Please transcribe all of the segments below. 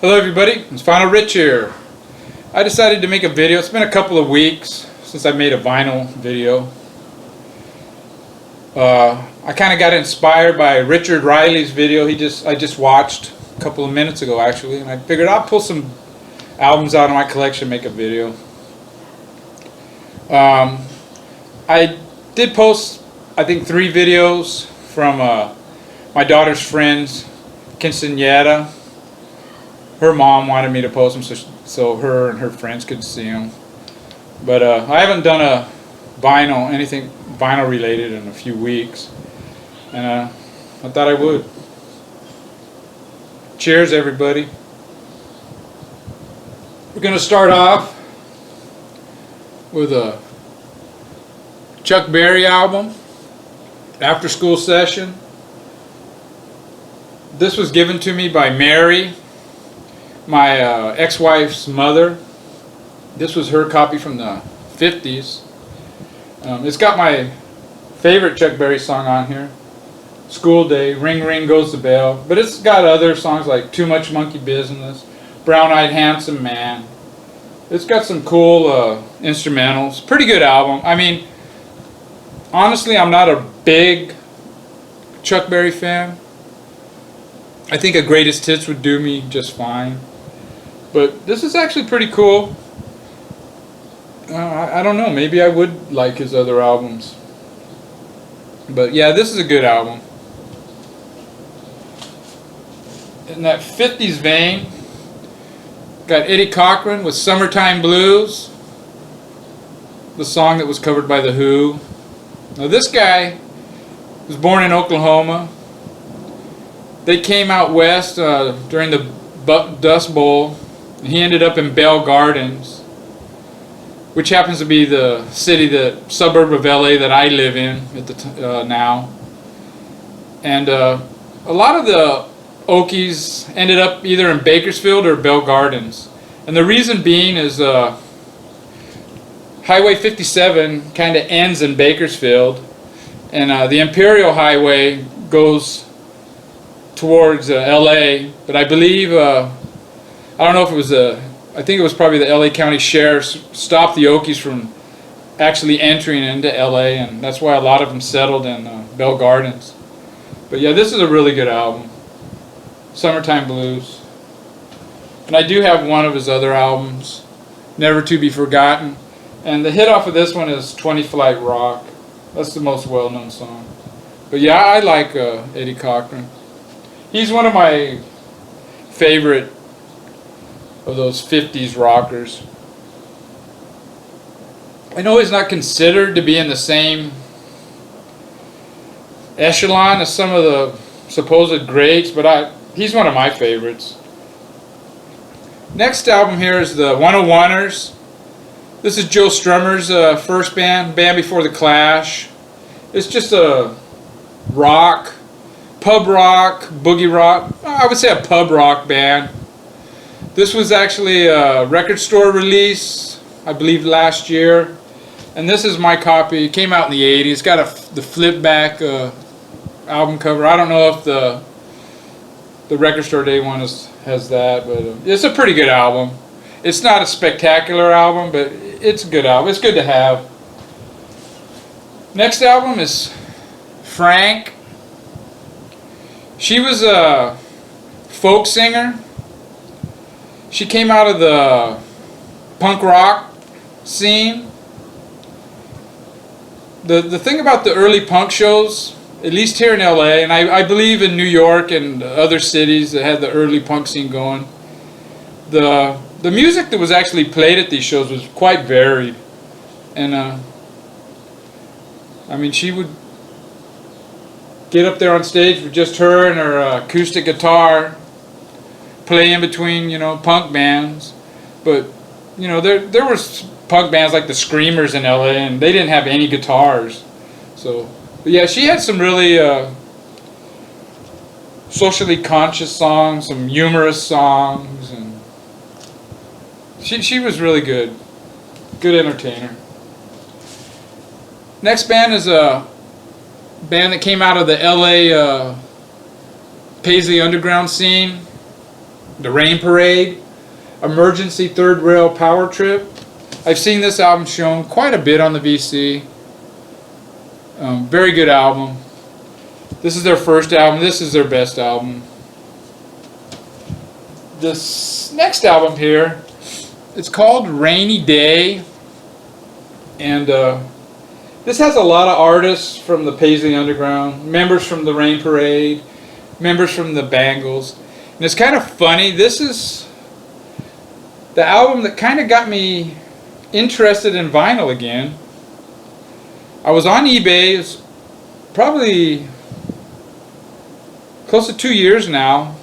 Hello everybody, it's Final Rich here. I decided to make a video. It's been a couple of weeks since I made a vinyl video. I kind of got inspired by Richard Riley's video. I just watched a couple of minutes ago actually, and I figured I'll pull some albums out of my collection and make a video. I did post, I think, 3 videos from my daughter's friends, quinceañera. Her mom wanted me to post them so her and her friends could see them. But I haven't done a anything vinyl related in a few weeks, and I thought I would. Cheers, everybody. We're going to start off with a Chuck Berry album, After School Session. This was given to me by Mary, my ex-wife's mother. This was her copy from the 50s. It's got my favorite Chuck Berry song on here, School Day, Ring Ring Goes the Bell. But it's got other songs like Too Much Monkey Business, Brown Eyed Handsome Man. It's got some cool instrumentals. Pretty good album. I mean, honestly, I'm not a big Chuck Berry fan. I think a Greatest Hits would do me just fine. But this is actually pretty cool. I don't know, maybe I would like his other albums. But yeah, this is a good album. In that 50s vein, got Eddie Cochran with Summertime Blues, the song that was covered by The Who. Now this guy was born in Oklahoma. They came out west during the Dust Bowl. He ended up in Bell Gardens, which happens to be the suburb of LA that I live in at the now. And a lot of the Okies ended up either in Bakersfield or Bell Gardens. And the reason being is Highway 57 kind of ends in Bakersfield, and the Imperial Highway goes towards LA. But I believe, I don't know if it was I think it was probably the LA County Sheriff's stopped the Okies from actually entering into LA, and that's why a lot of them settled in Bell Gardens. But yeah, this is a really good album, Summertime Blues. And I do have one of his other albums, Never to Be Forgotten. And the hit off of this one is 20 Flight Rock. That's the most well-known song. But yeah, I like Eddie Cochran. He's one of my favorite of those 50s rockers. I know he's not considered to be in the same echelon as some of the supposed greats, but he's one of my favorites. Next album here is the 101ers. This is Joe Strummer's first band before the Clash. It's just a rock, pub rock, boogie rock. I would say a pub rock band. This was actually a record store release, I believe last year. And this is my copy. It came out in the 80s. It's got the flip back album cover. I don't know if the record store day one has that, but it's a pretty good album. It's not a spectacular album, but it's a good album. It's good to have. Next album is Frank. She was a folk singer. She came out of the punk rock scene. The thing about the early punk shows, at least here in LA, and I believe in New York and other cities that had the early punk scene going, the music that was actually played at these shows was quite varied. And I mean, she would get up there on stage with just her and her acoustic guitar, play in between, punk bands. But there was punk bands like the Screamers in LA, and they didn't have any guitars. So, but yeah, she had some really socially conscious songs, some humorous songs, and she was really good entertainer. Next band is a band that came out of the LA Paisley underground scene. The Rain Parade, Emergency Third Rail Power Trip. I've seen this album shown quite a bit on the VC. Very good album. This is their first album. This is their best album. This next album here, it's called Rainy Day. And this has a lot of artists from the Paisley Underground, members from the Rain Parade, members from the Bangles. And it's kind of funny. This is the album that kind of got me interested in vinyl again. I was on eBay. It's probably close to 2 years now.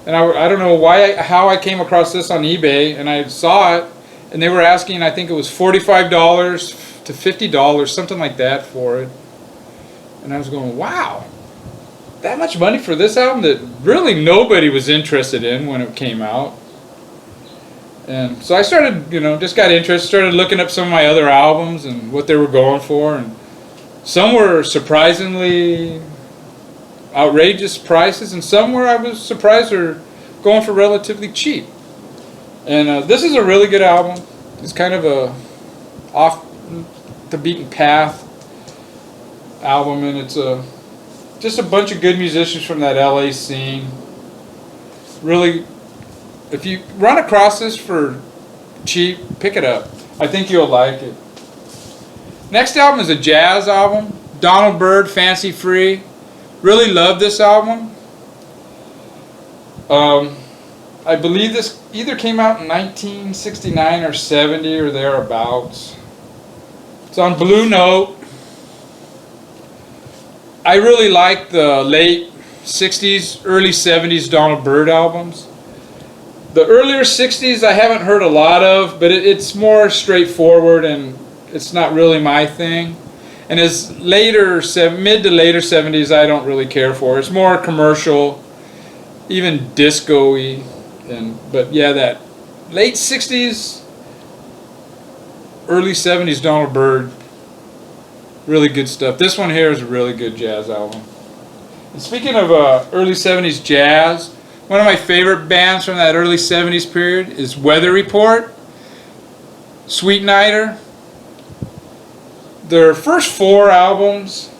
And I don't know how I came across this on eBay, and I saw it, and they were asking, I think it was $45 to $50, something like that for it. And I was going, wow, that much money for this album that really nobody was interested in when it came out. And so I started, just got interested, started looking up some of my other albums and what they were going for, and some were surprisingly outrageous prices, and some where I was surprised are going for relatively cheap. And this is a really good album. It's kind of a off the beaten path album, and it's just a bunch of good musicians from that LA scene. Really, if you run across this for cheap, pick it up. I think you'll like it. Next album is a jazz album, Donald Byrd, Fancy Free. Really love this album. I believe this either came out in 1969 or 70 or thereabouts. It's on Blue Note. I really like the late 60s, early 70s Donald Byrd albums. The earlier 60s I haven't heard a lot of, but it's more straightforward and it's not really my thing. And his mid to later 70s I don't really care for. It's more commercial, even disco-y. But yeah, that late 60s, early 70s Donald Byrd, really good stuff. This one here is a really good jazz album. And speaking of early 70s jazz, one of my favorite bands from that early 70s period is Weather Report, Sweet Nighter. Their first 4 albums,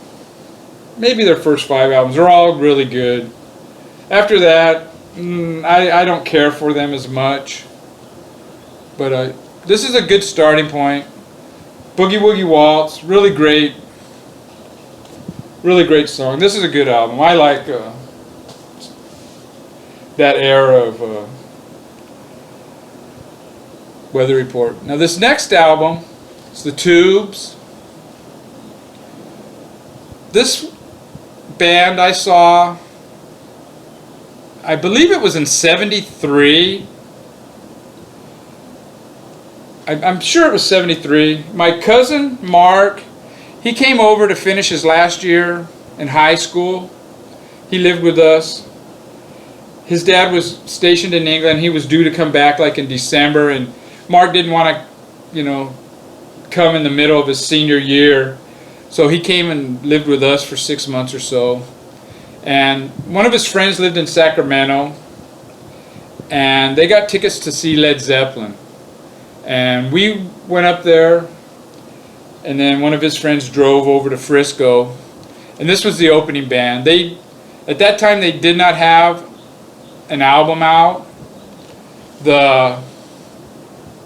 maybe their first 5 albums, are all really good. After that, I don't care for them as much. But this is a good starting point. Boogie Woogie Waltz, really great song. This is a good album. I like that era of Weather Report. Now this next album is The Tubes. This band I saw, I believe it was in 73. I'm sure it was 73. My cousin Mark, he came over to finish his last year in high school. He lived with us. His dad was stationed in England. He was due to come back like in December, and Mark didn't want to, come in the middle of his senior year. So he came and lived with us for 6 months or so. And one of his friends lived in Sacramento, and they got tickets to see Led Zeppelin. And we went up there, and then one of his friends drove over to Frisco, and this was the opening band. At that time they did not have an album out.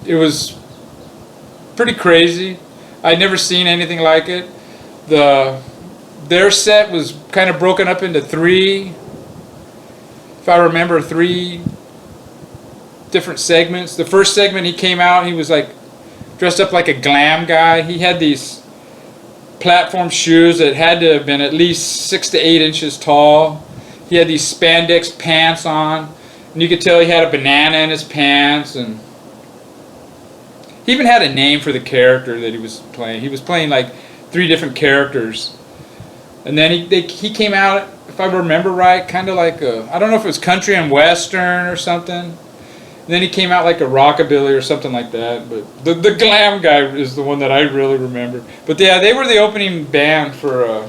It was pretty crazy. I'd never seen anything like it. Their set was kind of broken up into 3, if I remember, 3 different segments. The first segment he came out, he was like dressed up like a glam guy. He had these platform shoes that had to have been at least 6 to 8 inches tall. He had these spandex pants on, and you could tell he had a banana in his pants, and he even had a name for the character that he was playing. He was playing like 3 different characters. And then he came out, if I remember right, kind of like I don't know if it was country and western or something. And then he came out like a rockabilly or something like that. But the glam guy is the one that I really remember. But yeah, they were the opening band for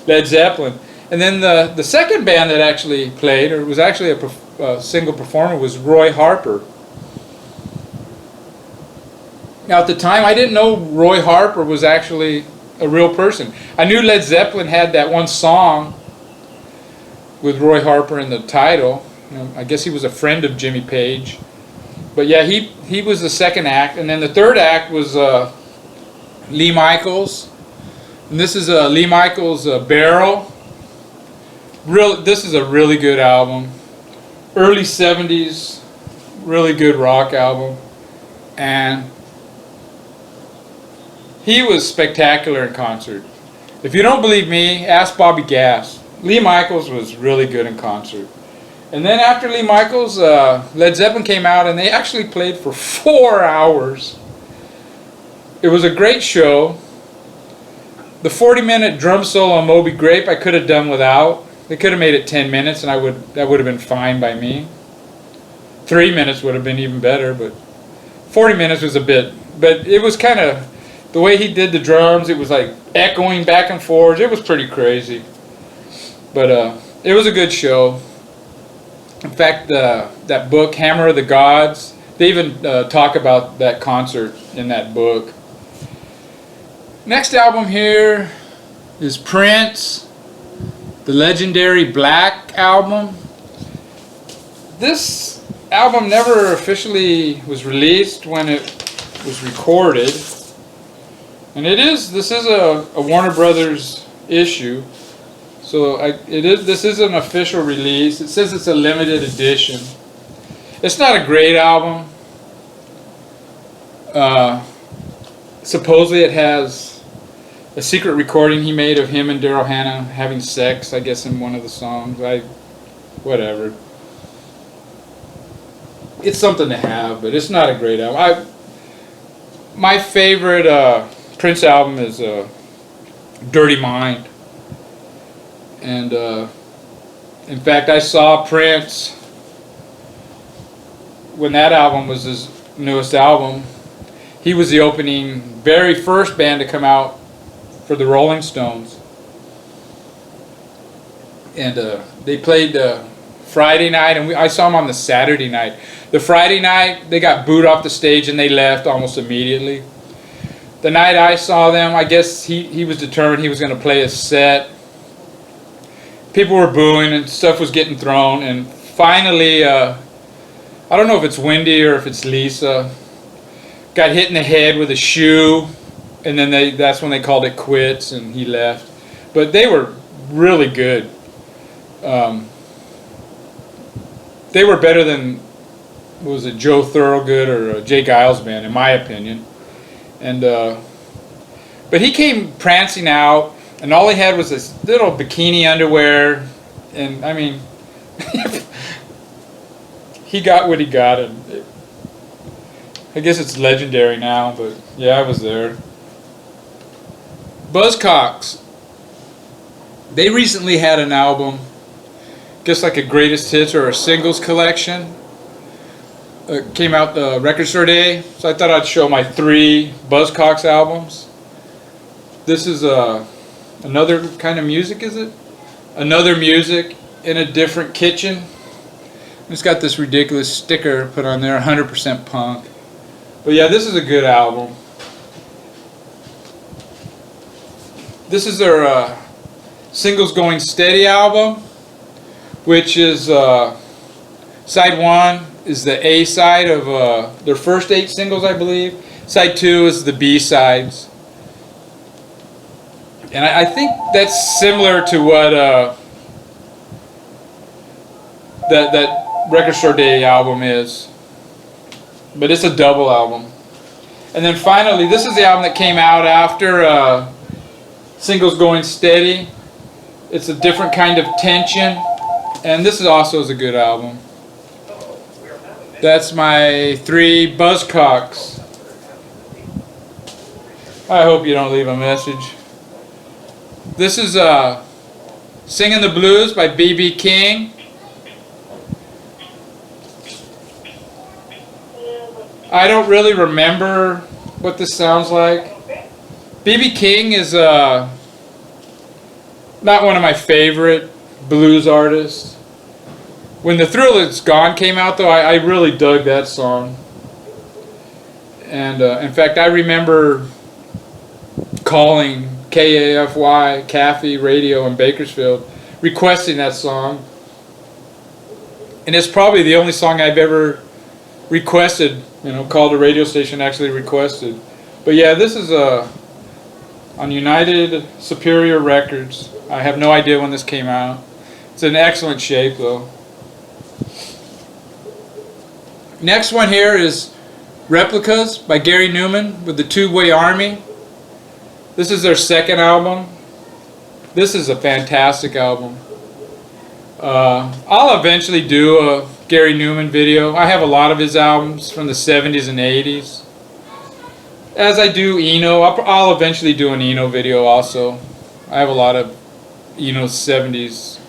Led Zeppelin. And then the second band that actually played, or was actually a single performer, was Roy Harper. Now at the time I didn't know Roy Harper was actually a real person. I knew Led Zeppelin had that one song with Roy Harper in the title. You know, I guess he was a friend of Jimmy Page. But yeah, he was the second act. And then the third act was Lee Michaels. And this is Lee Michaels' Barrel. This is a really good album. Early 70s, really good rock album. And he was spectacular in concert. If you don't believe me, ask Bobby Gass. Lee Michaels was really good in concert. And then after Lee Michaels, Led Zeppelin came out and they actually played for 4 hours. It was a great show. The 40-minute drum solo on Moby Grape I could have done without. They could have made it 10 minutes and that would have been fine by me. 3 minutes would have been even better, but 40 minutes was a bit. But it was kind of, the way he did the drums, it was like echoing back and forth. It was pretty crazy. But it was a good show. In fact, that book, Hammer of the Gods, they even talk about that concert in that book. Next album here is Prince, the legendary Black album. This album never officially was released when it was recorded. And this is a Warner Brothers issue. So this is an official release. It says it's a limited edition. It's not a great album. Supposedly it has a secret recording he made of him and Daryl Hannah having sex, I guess, in one of the songs. Whatever. It's something to have, but it's not a great album. My favorite Prince album is Dirty Mind. And in fact, I saw Prince when that album was his newest album. He was the very first band to come out for the Rolling Stones. And they played Friday night, and I saw them on the Saturday night. The Friday night, they got booed off the stage and they left almost immediately. The night I saw them, I guess he was determined he was going to play a set. People were booing and stuff was getting thrown, and finally, I don't know if it's Wendy or if it's Lisa, got hit in the head with a shoe, and then that's when they called it quits and he left. But they were really good. They were better than, what was it, Joe Thorogood or Jay Giles' band, in my opinion. And but he came prancing out, and all he had was this little bikini underwear, and I mean, he got what he got, and I guess it's legendary now, but yeah, I was there. Buzzcocks, they recently had an album, just like a greatest hits or a singles collection. It came out the Record Store Day, so I thought I'd show my 3 Buzzcocks albums. This is another kind of music, is it? Another Music in a Different Kitchen. It's got this ridiculous sticker put on there, 100% punk. But yeah, this is a good album. This is their Singles Going Steady album, which is side 1 is the A side of their first 8 singles, I believe. Side 2 is the B sides. And I think that's similar to what that Record Store Day album is. But it's a double album. And then finally, this is the album that came out after Singles Going Steady. It's a different kind of tension. And this is also a good album. That's my 3 Buzzcocks. I hope you don't leave a message. This is Singing the Blues by B.B. King. I don't really remember what this sounds like. B.B. King is not one of my favorite blues artists. When The Thrill Is Gone came out, though, I really dug that song. And in fact, I remember calling KAFY, Cafe Radio in Bakersfield, requesting that song. And it's probably the only song I've ever requested, called a radio station actually requested. But yeah, this is on United Superior Records. I have no idea when this came out. It's in excellent shape though. Next one here is Replicas by Gary Newman with the Two-Way Army. This is their second album. This is a fantastic album. I'll eventually do a Gary Newman video. I have a lot of his albums from the 70s and 80s. As I do Eno, I'll eventually do an Eno video also. I have a lot of Eno 70s.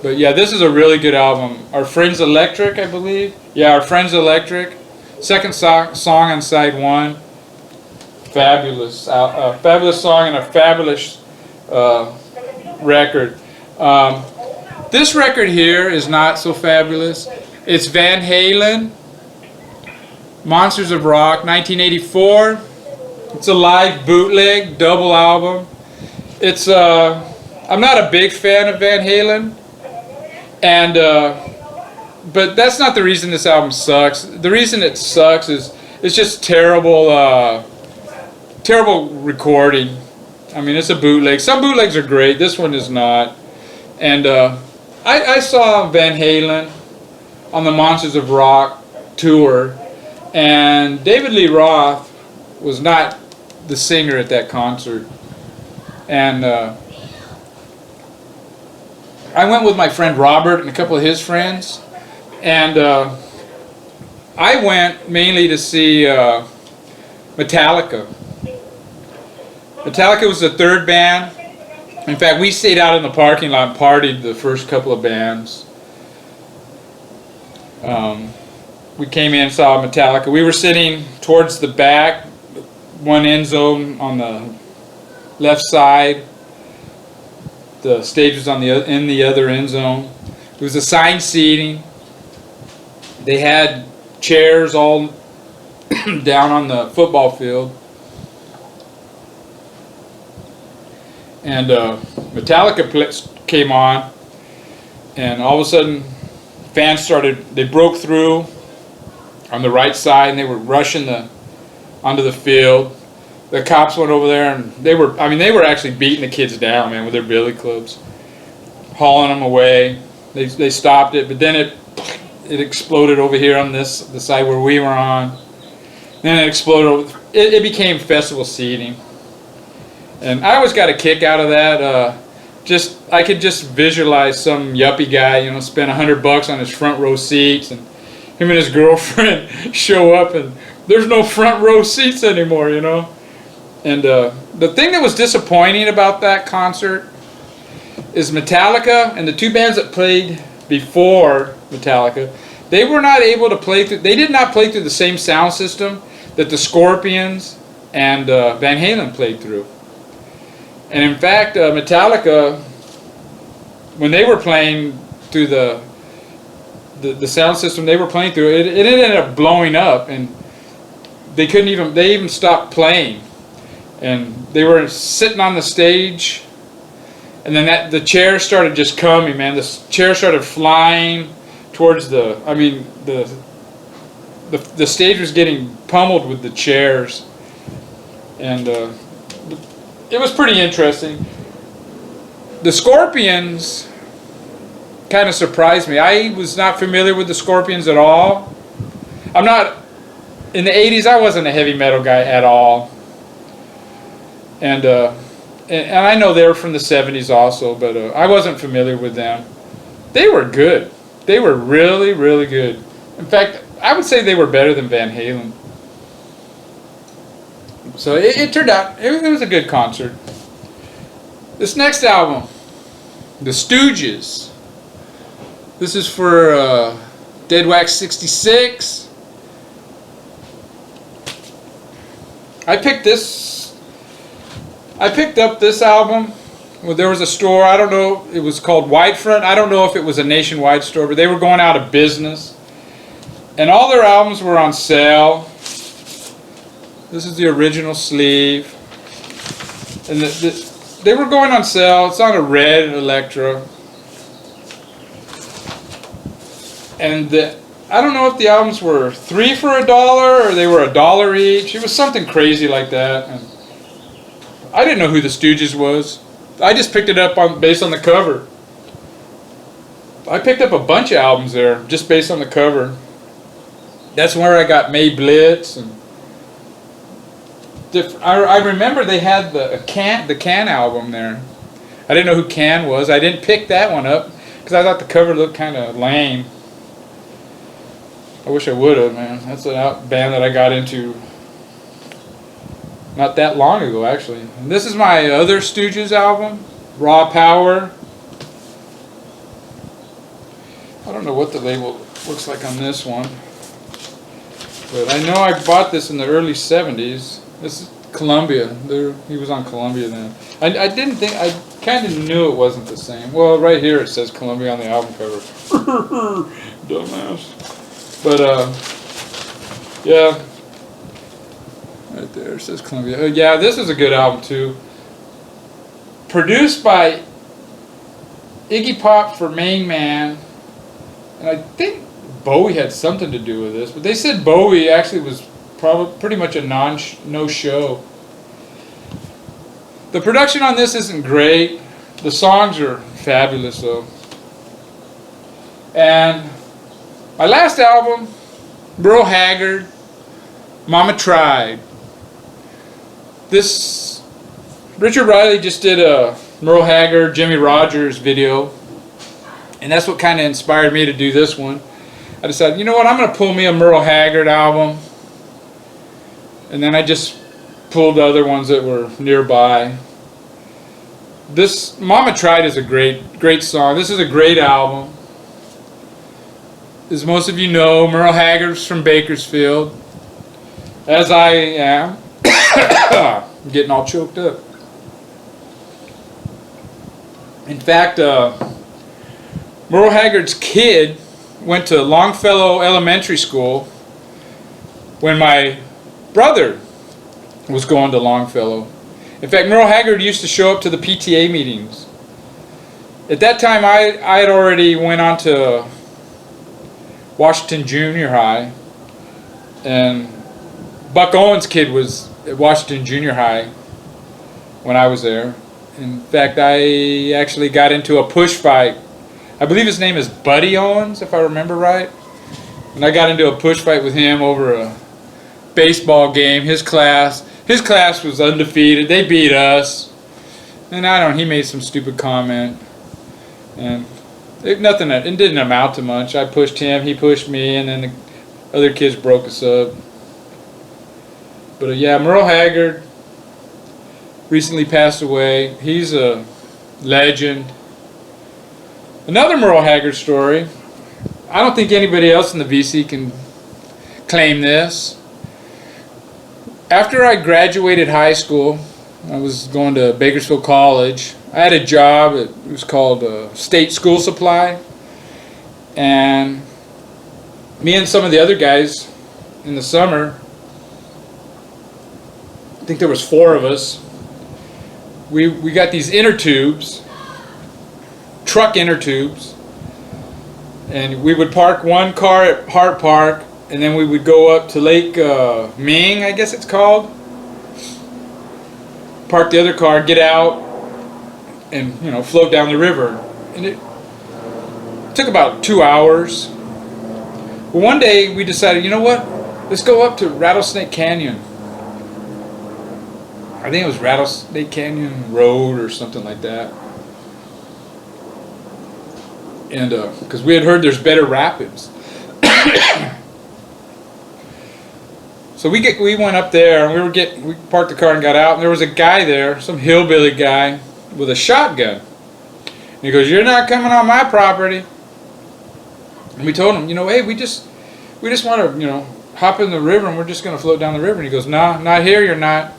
But yeah, this is a really good album. Our Friends Electric, I believe. Yeah, Our Friends Electric. Second song on side one. Fabulous. Fabulous song and a fabulous record. This record here is not so fabulous. It's Van Halen, Monsters of Rock, 1984. It's a live bootleg double album. It's I'm not a big fan of Van Halen, and but that's not the reason this album sucks. The reason it sucks is it's just terrible terrible recording. I mean, it's a bootleg. Some bootlegs are great. This one is not. And I saw Van Halen on the Monsters of Rock tour, and David Lee Roth was not the singer at that concert. And I went with my friend Robert and a couple of his friends, and I went mainly to see Metallica. Metallica was the third band. In fact, we stayed out in the parking lot and partied the first couple of bands. We came in and saw Metallica. We were sitting towards the back, one end zone on the left side. The stage was in the other end zone. It was assigned seating. They had chairs all down on the football field. And Metallica came on, and all of a sudden fans they broke through on the right side, and they were rushing onto the field. The cops went over there, and they were actually beating the kids down, man, with their billy clubs, hauling them away. They stopped it, but then it exploded over here on the side where we were on. Then it exploded. It became festival seating. And I always got a kick out of that. I could just visualize some yuppie guy, spend $100 on his front row seats, and him and his girlfriend show up, and there's no front row seats anymore, And the thing that was disappointing about that concert is Metallica and the two bands that played before Metallica, they were not able to play through. They did not play through the same sound system that the Scorpions and Van Halen played through. And in fact, Metallica, when they were playing through the sound system they were playing through, it ended up blowing up, and they even stopped playing. And they were sitting on the stage, and then the chairs started just coming, man. The chairs started flying towards the stage was getting pummeled with the chairs. And it was pretty interesting. The Scorpions kind of surprised me. I was not familiar with the Scorpions at all. In the 80s, I wasn't a heavy metal guy at all. And I know they were from the 70s also, but I wasn't familiar with them. They were good. They were really, really good. In fact, I would say they were better than Van Halen. So it turned out, it was a good concert. This next album, The Stooges. This is for Dead Wax 66. I picked up this album well, there was a store, I don't know, it was called Whitefront. I don't know if it was a nationwide store, but they were going out of business. And all their albums were on sale. This is the original sleeve. And they were going on sale. It's on a red Electra. And I don't know if the albums were 3 for $1 or they were $1 each. It was something crazy like that. And I didn't know who the Stooges was. I just picked it up based on the cover. I picked up a bunch of albums there just based on the cover. That's where I got May Blitz, and I remember they had the Can album there. I didn't know who Can was. I didn't pick that one up because I thought the cover looked kind of lame. I wish I would have, man. That's a band that I got into not that long ago, actually. And this is my other Stooges album, Raw Power. I don't know what the label looks like on this one, but I know I bought this in the early 70s. This is Columbia. He was on Columbia then. I didn't think, I kind of knew it wasn't the same. Well, right here it says Columbia on the album cover. Dumbass. But, yeah. Right there it says Columbia. Yeah, this is a good album too. Produced by Iggy Pop for Main Man. And I think Bowie had something to do with this. But they said Bowie actually was probably pretty much a no-show. The production on this isn't great. The songs are fabulous though. And my last album, Merle Haggard, Mama Tried. This, Richard Riley just did a Merle Haggard, Jimmy Rogers video. And that's what kind of inspired me to do this one. I decided, you know what, I'm going to pull me a Merle Haggard album. And then I just pulled the other ones that were nearby. This Mama Tried is a great song. This is a great album. As most of you know, Merle Haggard's from Bakersfield. As I am. I'm getting all choked up. In fact, Merle Haggard's kid went to Longfellow Elementary School when my brother was going to Longfellow. In fact, Merle Haggard used to show up to the PTA meetings. At that time, I had already went on to Washington Junior High, and Buck Owens' kid was at Washington Junior High when I was there. In fact, I actually got into a push fight. I believe his name is Buddy Owens, if I remember right. And I got into a push fight with him over a baseball game. His class was undefeated. They beat us. And he made some stupid comment. And it didn't amount to much. I pushed him, he pushed me, and then the other kids broke us up. But yeah, Merle Haggard recently passed away. He's a legend. Another Merle Haggard story. I don't think anybody else in the VC can claim this. After I graduated high school, I was going to Bakersfield College. I had a job. It was called State School Supply. And me and some of the other guys in the summer, I think there was 4 of us, we got these inner tubes, truck inner tubes, and we would park one car at Hart Park, and then we would go up to Lake Ming, I guess it's called, park the other car, get out, and float down the river. And it took about 2 hours. Well, one day we decided, you know what, let's go up to Rattlesnake Canyon. I think it was Rattlesnake Canyon Road or something like that. And because we had heard there's better rapids. So we went up there and we parked the car and got out, and there was a guy there, some hillbilly guy with a shotgun. And he goes, "You're not coming on my property." And we told him, hey, we just want to, hop in the river and we're just going to float down the river. And he goes, "No, not here, you're not."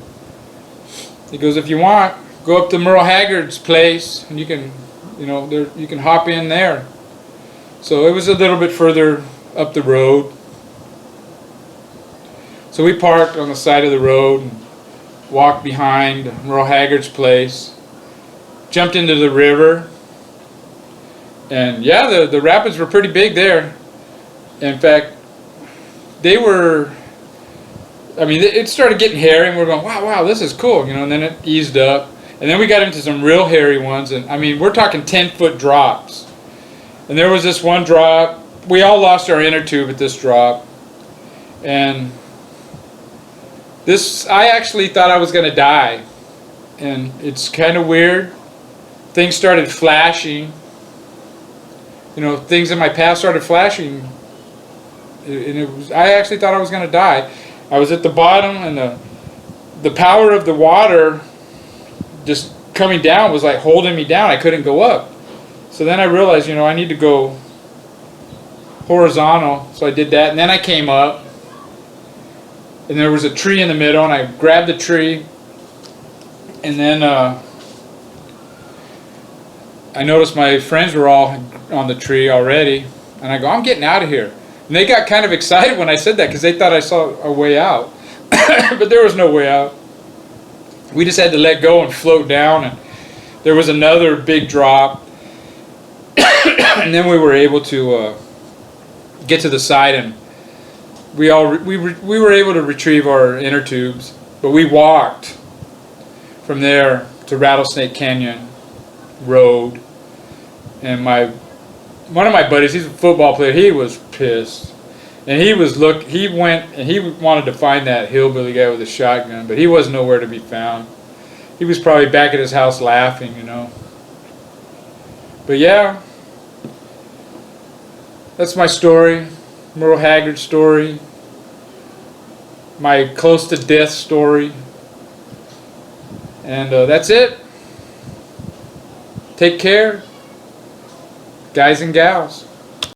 He goes, "If you want, go up to Merle Haggard's place, and you can, you know, there you can hop in there. So it was a little bit further up the road. So we parked on the side of the road and walked behind Merle Haggard's place, jumped into the river, and yeah, the rapids were pretty big there. In fact, they were, I mean, it started getting hairy, and we're going, wow, this is cool, you know, and then it eased up. And then we got into some real hairy ones, and I mean, we're talking 10-foot drops. And there was this one drop, we all lost our inner tube at this drop, and this, I actually thought I was going to die. And it's kind of weird. Things started flashing. You know, things in my past started flashing. And it was, I actually thought I was going to die. I was at the bottom, and the power of the water just coming down was like holding me down. I couldn't go up. So then I realized, you know, I need to go horizontal. So I did that, and then I came up. And there was a tree in the middle, and I grabbed the tree, and then I noticed my friends were all on the tree already, and I go, I'm getting out of here. And they got kind of excited when I said that, because they thought I saw a way out. But there was no way out. We just had to let go and float down, and there was another big drop. And then we were able to get to the side, and we were able to retrieve our inner tubes, but we walked from there to Rattlesnake Canyon Road. And one of my buddies, he's a football player, he was pissed, and he went and he wanted to find that hillbilly guy with a shotgun, but he was nowhere to be found. He was probably back at his house laughing, you know. But yeah, that's my story. Merle Haggard story, my close to death story, and that's it. Take care, guys and gals.